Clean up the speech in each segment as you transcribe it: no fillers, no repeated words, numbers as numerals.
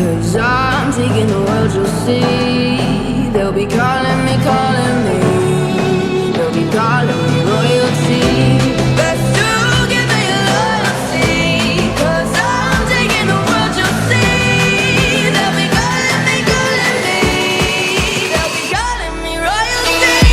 'cause I'm taking the world, you'll see. They'll be calling me, calling me. They'll be calling me royalty. Best to give me your loyalty, 'cause I'm taking the world, you'll see. They'll be calling me, calling me. They'll be calling me royalty.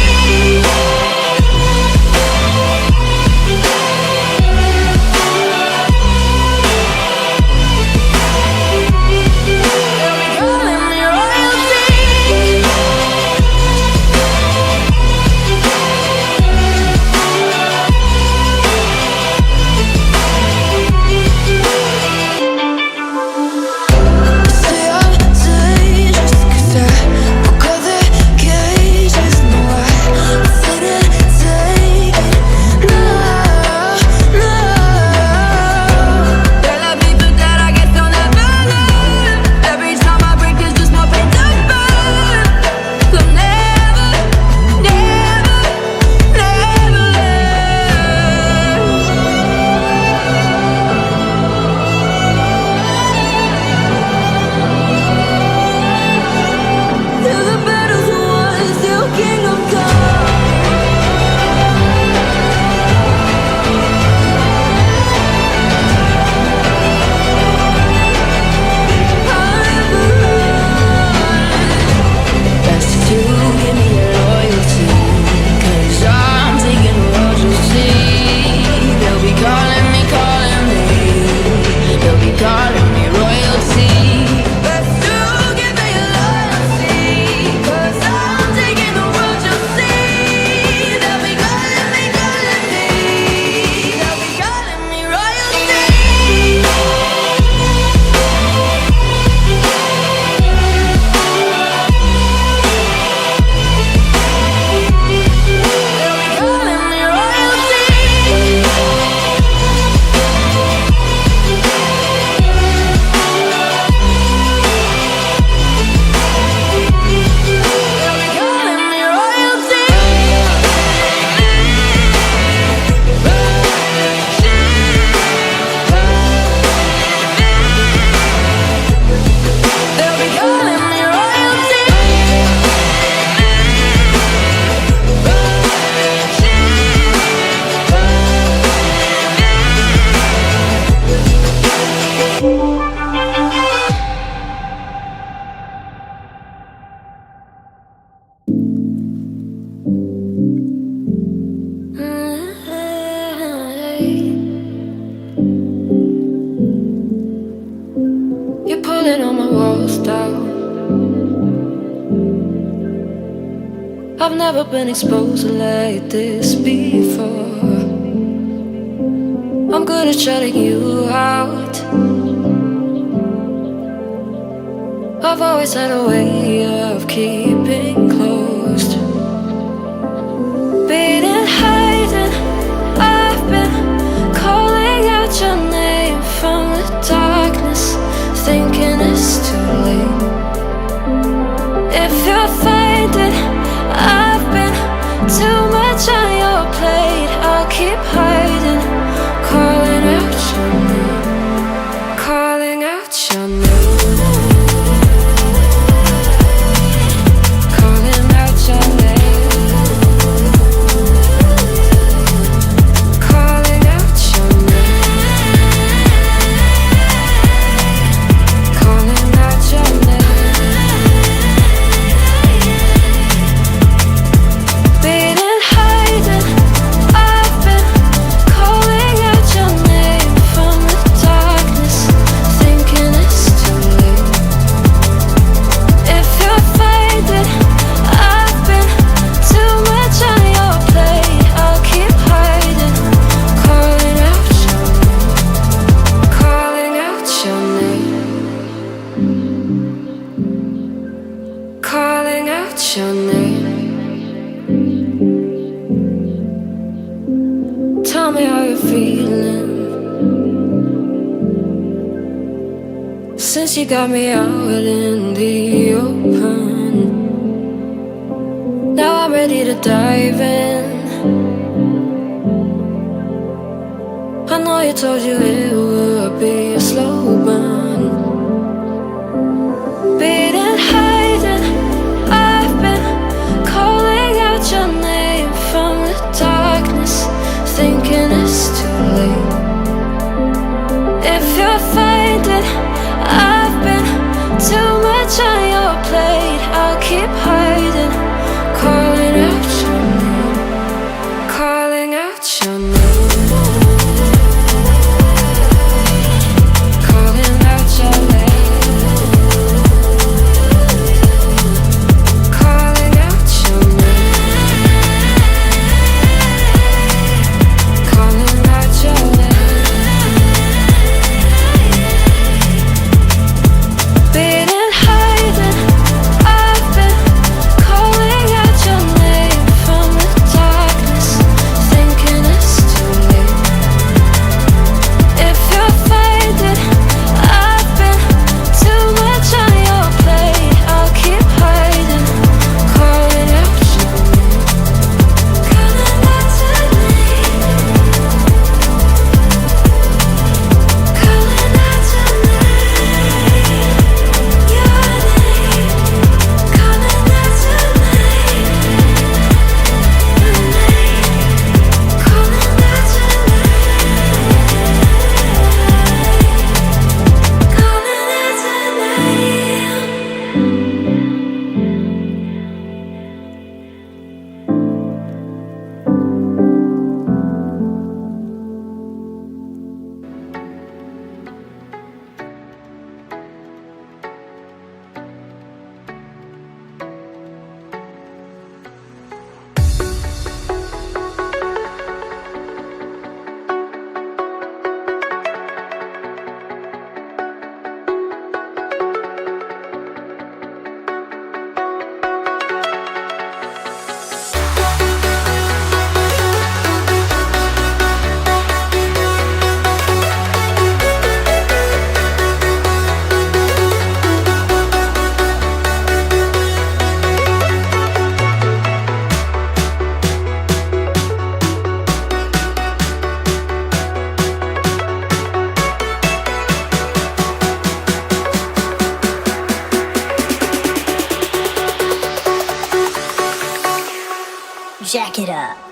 You're pulling on my walls down. I've never been exposed like this before. I'm good at shutting you out. I've always had a way of keeping closed. Being hiding, I've been calling out your name from the darkness, thinking it's too late. If you're finding I've been too much on your plate, I'll keep hiding, calling out your name, calling out your name. Calling out your name. Tell me how you're feeling since you got me out in the open. Now I'm ready to dive in. I know you told you it would be a slow burn. much on your plate. I'll keep hiding, calling out your name, calling out your name. Calling out your name, calling out your name, calling out your name. Been in hiding, I've been calling out your name from the darkness, thinking it's too late. If you're faded, I've been too much on your plate. I'll keep hiding, calling out your name, calling out your name, calling out your name, your name, calling out your name, your name, calling out your name, calling out your name. Jack it up.